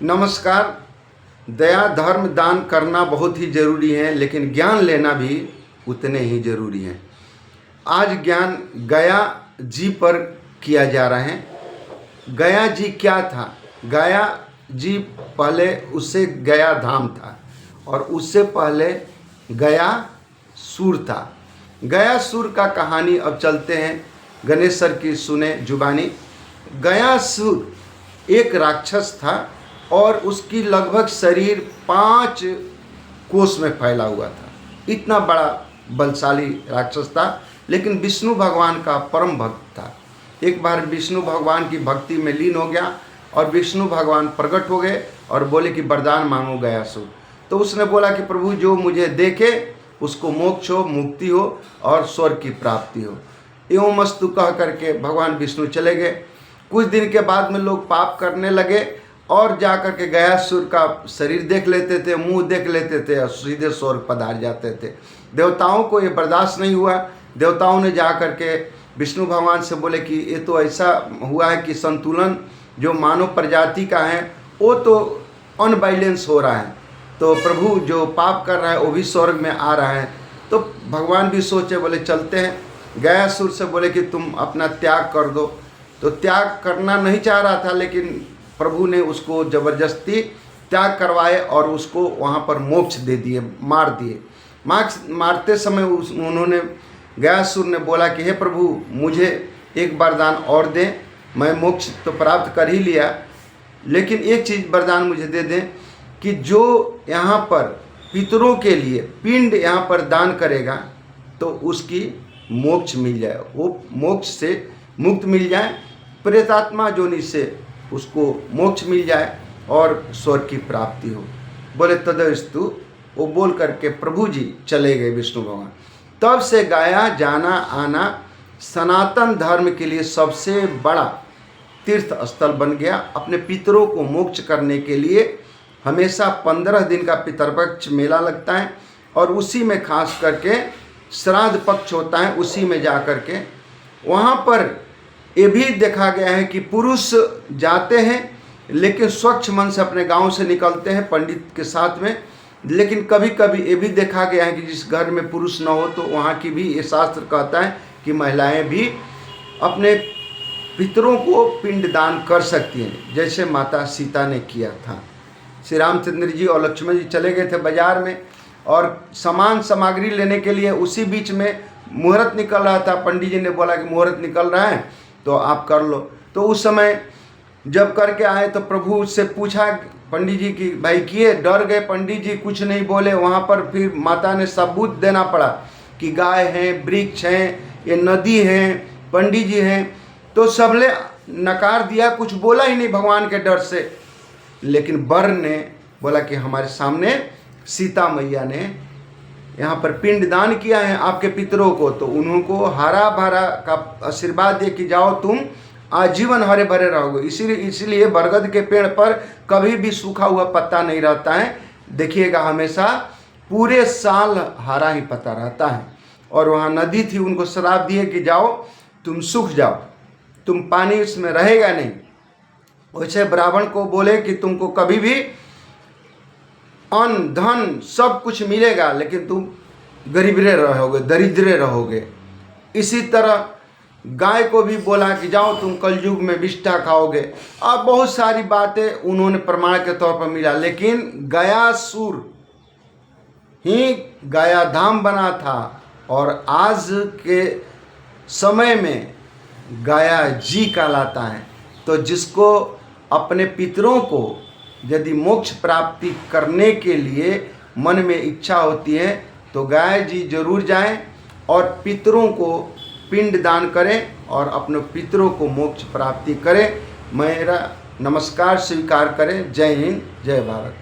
नमस्कार। दया धर्म दान करना बहुत ही ज़रूरी है, लेकिन ज्ञान लेना भी उतने ही ज़रूरी है। आज ज्ञान गया जी पर किया जा रहा है। गया जी क्या था? गया जी पहले उससे गया धाम था और उससे पहले गया सुर था। गया सुर का कहानी अब चलते हैं गणेश सर की सुने जुबानी। गया सुर एक राक्षस था और उसकी लगभग शरीर 5 कोस में फैला हुआ था। इतना बड़ा बलशाली राक्षस था, लेकिन विष्णु भगवान का परम भक्त था। एक बार विष्णु भगवान की भक्ति में लीन हो गया और विष्णु भगवान प्रकट हो गए और बोले कि वरदान मांगो गयासुर। तो उसने बोला कि प्रभु जो मुझे देखे उसको मोक्ष हो, मुक्ति हो और स्वर्ग की प्राप्ति हो। एवं मस्तु कह करके भगवान विष्णु चले गए। कुछ दिन के बाद में लोग पाप करने लगे और जा कर के गयासुर का शरीर देख लेते थे, मुंह देख लेते थे और सीधे स्वर्ग पधार जाते थे। देवताओं को ये बर्दाश्त नहीं हुआ। देवताओं ने जा कर के विष्णु भगवान से बोले कि ये तो ऐसा हुआ है कि संतुलन जो मानव प्रजाति का है वो तो अनबैलेंस हो रहा है, तो प्रभु जो पाप कर रहा है वो भी स्वर्ग में आ रहा है। तो भगवान भी सोचे, बोले चलते हैं। गयासुर से बोले कि तुम अपना त्याग कर दो। तो त्याग करना नहीं चाह रहा था, लेकिन प्रभु ने उसको जबरदस्ती त्याग करवाए और उसको वहाँ पर मोक्ष दे दिए, मार दिए। मारते समय उन्होंने गयासुर ने बोला कि हे प्रभु मुझे एक वरदान और दें। मैं मोक्ष तो प्राप्त कर ही लिया, लेकिन एक चीज़ वरदान मुझे दे दें कि जो यहाँ पर पितरों के लिए पिंड यहाँ पर दान करेगा तो उसकी मोक्ष मिल जाए, वो मोक्ष से मुक्त मिल जाए, प्रेतात्मा जोनि से उसको मोक्ष मिल जाए और स्वर्ग की प्राप्ति हो। बोले तदस्तु। वो बोल करके प्रभु जी चले गए विष्णु भगवान। तब से गया जाना आना सनातन धर्म के लिए सबसे बड़ा तीर्थ स्थल बन गया। अपने पितरों को मोक्ष करने के लिए हमेशा 15 दिन का पितरपक्ष मेला लगता है और उसी में खास करके श्राद्ध पक्ष होता है। उसी में जा कर के वहाँ पर ये भी देखा गया है कि पुरुष जाते हैं लेकिन स्वच्छ मन से अपने गांव से निकलते हैं पंडित के साथ में। लेकिन कभी कभी ये भी देखा गया है कि जिस घर में पुरुष न हो तो वहाँ की भी ये शास्त्र कहता है कि महिलाएं भी अपने पितरों को पिंड दान कर सकती हैं, जैसे माता सीता ने किया था। श्री रामचंद्र जी और लक्ष्मण जी चले गए थे बाजार में और सामान सामग्री लेने के लिए। उसी बीच में मुहूर्त निकल रहा था। पंडित जी ने बोला कि मुहूर्त निकल रहा है तो आप कर लो। तो उस समय जब करके आए तो प्रभु से पूछा पंडित जी की भाई किए, डर गए पंडित जी, कुछ नहीं बोले। वहाँ पर फिर माता ने सबूत देना पड़ा कि गाय हैं, वृक्ष हैं, ये नदी है, पंडित जी हैं। तो सबने नकार दिया, कुछ बोला ही नहीं भगवान के डर से। लेकिन वर ने बोला कि हमारे सामने सीता मैया ने यहाँ पर पिंड दान किया है आपके पितरों को, तो उनको हरा भरा का आशीर्वाद दे कि जाओ तुम आजीवन हरे भरे रहोगे। इसीलिए बरगद के पेड़ पर कभी भी सूखा हुआ पत्ता नहीं रहता है। देखिएगा हमेशा पूरे साल हरा ही पत्ता रहता है। और वहाँ नदी थी, उनको श्राप दिए कि जाओ तुम सूख जाओ, तुम पानी उसमें रहेगा नहीं। वैसे ब्राह्मण को बोले कि तुमको कभी भी अन्न धन सब कुछ मिलेगा, लेकिन तुम गरीबरे रहोगे, दरिद्रे रहोगे। इसी तरह गाय को भी बोला कि जाओ तुम कलयुग में विष्ठा खाओगे। अब बहुत सारी बातें उन्होंने प्रमाण के तौर पर मिला, लेकिन गयासुर ही गया धाम बना था और आज के समय में गया जी कहलाता है। तो जिसको अपने पितरों को यदि मोक्ष प्राप्ति करने के लिए मन में इच्छा होती है तो गया जी जरूर जाएं और पितरों को पिंड दान करें और अपने पितरों को मोक्ष प्राप्ति करें। मेरा नमस्कार स्वीकार करें। जय हिंद, जय भारत।